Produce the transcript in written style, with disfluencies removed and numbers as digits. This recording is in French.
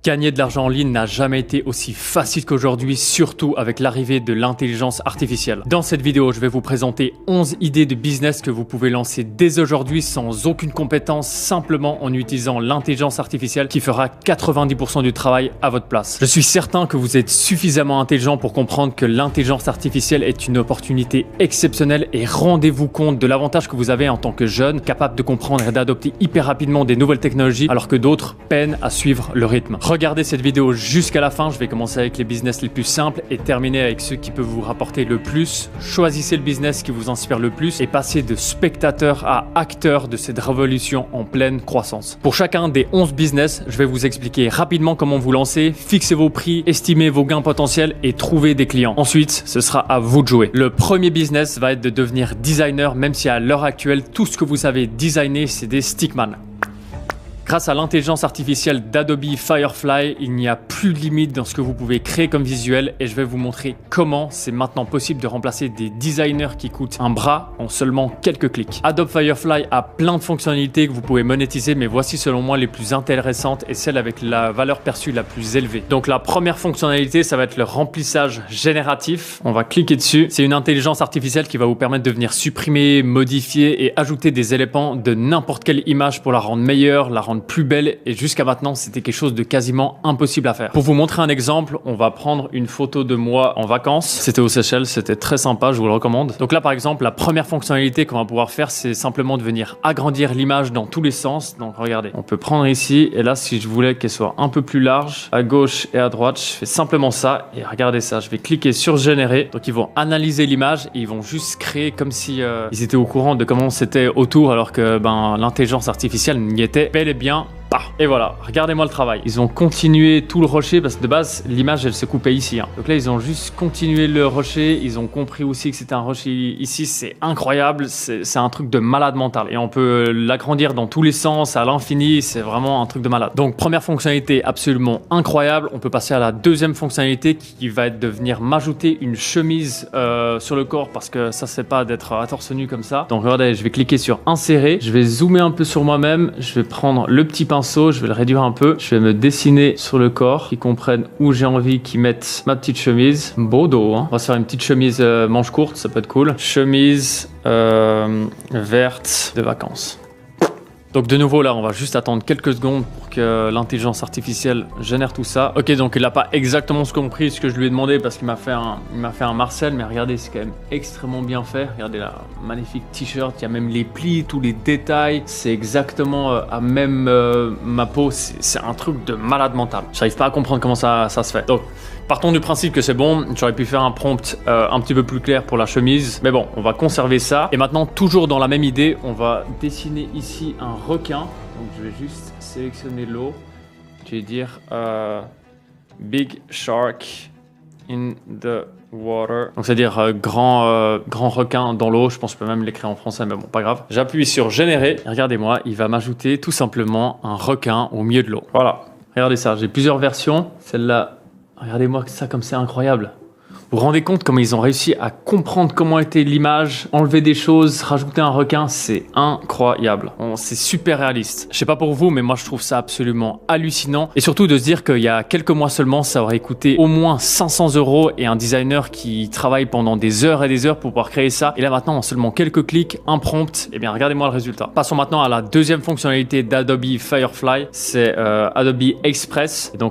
Gagner de l'argent en ligne n'a jamais été aussi facile qu'aujourd'hui, surtout avec l'arrivée de l'intelligence artificielle. Dans cette vidéo, je vais vous présenter 11 idées de business que vous pouvez lancer dès aujourd'hui sans aucune compétence, simplement en utilisant l'intelligence artificielle qui fera 90% du travail à votre place. Je suis certain que vous êtes suffisamment intelligent pour comprendre que l'intelligence artificielle est une opportunité exceptionnelle et rendez-vous compte de l'avantage que vous avez en tant que jeune, capable de comprendre et d'adopter hyper rapidement des nouvelles technologies alors que d'autres peinent à suivre le rythme. Regardez cette vidéo jusqu'à la fin, je vais commencer avec les business les plus simples et terminer avec ceux qui peuvent vous rapporter le plus. Choisissez le business qui vous inspire le plus et passez de spectateur à acteur de cette révolution en pleine croissance. Pour chacun des 11 business, je vais vous expliquer rapidement comment vous lancer, fixer vos prix, estimer vos gains potentiels et trouver des clients. Ensuite, ce sera à vous de jouer. Le premier business va être de devenir designer, même si à l'heure actuelle, tout ce que vous savez designer, c'est des stickman. Grâce à l'intelligence artificielle d'Adobe Firefly, il n'y a plus de limite dans ce que vous pouvez créer comme visuel et je vais vous montrer comment c'est maintenant possible de remplacer des designers qui coûtent un bras en seulement quelques clics. Adobe Firefly a plein de fonctionnalités que vous pouvez monétiser, mais voici selon moi les plus intéressantes et celles avec la valeur perçue la plus élevée. Donc la première fonctionnalité, ça va être le remplissage génératif. On va cliquer dessus. C'est une intelligence artificielle qui va vous permettre de venir supprimer, modifier et ajouter des éléments de n'importe quelle image pour la rendre meilleure, la rendre plus belle, et jusqu'à maintenant c'était quelque chose de quasiment impossible à faire. Pour vous montrer un exemple, on va prendre une photo de moi en vacances. C'était aux Seychelles, c'était très sympa, je vous le recommande. Donc là par exemple, la première fonctionnalité qu'on va pouvoir faire, c'est simplement de venir agrandir l'image dans tous les sens. Donc regardez, on peut prendre ici et là si je voulais qu'elle soit un peu plus large, à gauche et à droite, je fais simplement ça et regardez ça, je vais cliquer sur générer. Donc ils vont analyser l'image et ils vont juste créer comme si ils étaient au courant de comment c'était autour alors que l'intelligence artificielle n'y était bel et bien. Et voilà, regardez-moi le travail. Ils ont continué tout le rocher parce que de base, l'image, elle se coupait ici. Donc là, ils ont juste continué le rocher. Ils ont compris aussi que c'était un rocher ici. C'est incroyable. C'est un truc de malade mental. Et on peut l'agrandir dans tous les sens, à l'infini. C'est vraiment un truc de malade. Donc, première fonctionnalité absolument incroyable. On peut passer à la deuxième fonctionnalité qui va être de venir m'ajouter une chemise sur le corps parce que ça, c'est pas d'être à torse nu comme ça. Donc, regardez, je vais cliquer sur insérer. Je vais zoomer un peu sur moi-même. Je vais prendre le petit pinceau. Je vais le réduire un peu. Je vais me dessiner sur le corps, qu'ils comprennent où j'ai envie qu'ils mettent ma petite chemise. Beau dos, hein. On va se faire une petite chemise manche courte, ça peut être cool. Chemise verte de vacances. Donc de nouveau là, on va juste attendre quelques secondes pour que l'intelligence artificielle génère tout ça. Ok, donc il n'a pas exactement compris ce que je lui ai demandé parce qu'il m'a fait un Marcel, mais regardez, c'est quand même extrêmement bien fait. Regardez là, magnifique t-shirt, il y a même les plis, tous les détails. C'est exactement à même ma peau, c'est un truc de malade mental. Je n'arrive pas à comprendre comment ça se fait. Donc partons du principe que c'est bon, j'aurais pu faire un prompt un petit peu plus clair pour la chemise, mais bon, on va conserver ça. Et maintenant, toujours dans la même idée, on va dessiner ici un requin. Donc je vais juste sélectionner l'eau. Je vais dire Big Shark in the water. Donc c'est-à-dire grand requin dans l'eau. Je pense que je peux même l'écrire en français, mais bon, pas grave. J'appuie sur générer. Et regardez-moi, il va m'ajouter tout simplement un requin au milieu de l'eau. Voilà. Regardez ça, j'ai plusieurs versions. Celle-là, regardez-moi ça comme c'est incroyable. Vous vous rendez compte comment ils ont réussi à comprendre comment était l'image, enlever des choses, rajouter un requin, c'est incroyable. C'est super réaliste. Je sais pas pour vous, mais moi je trouve ça absolument hallucinant. Et surtout de se dire qu'il y a quelques mois seulement, ça aurait coûté au moins 500 € et un designer qui travaille pendant des heures et des heures pour pouvoir créer ça. Et là maintenant, en seulement quelques clics, un prompt, et bien regardez-moi le résultat. Passons maintenant à la deuxième fonctionnalité d'Adobe Firefly, c'est Adobe Express. Et donc